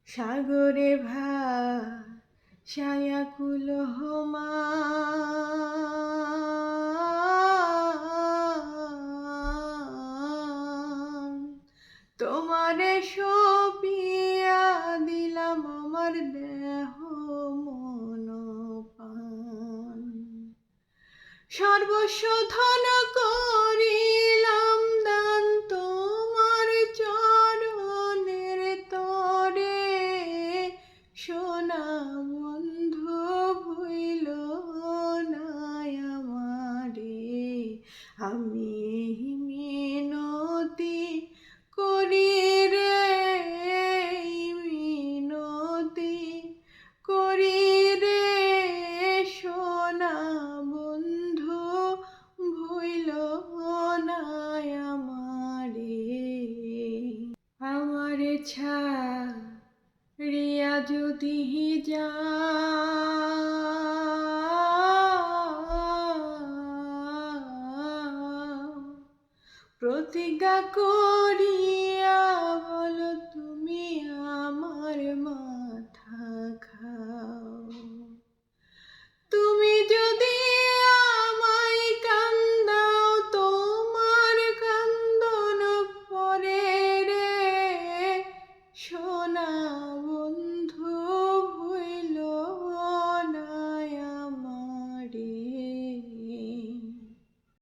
সাগরে ভাসায়াকুল হোমান, তোমারে সপিয়া দিলাম আমার দেহ মন প্রাণ। সর্বস্ব ধন করিলাম দান তোমার চরণের তরে, সোনা বন্ধু ভুইল না আমারে। আমি মিনতি করি রে, মিনতি করি রে, সোনা বন্ধু ভুইল না আমারে। আমারে ছাড়িয়া যদি যাও, প্রতিজ্ঞা করি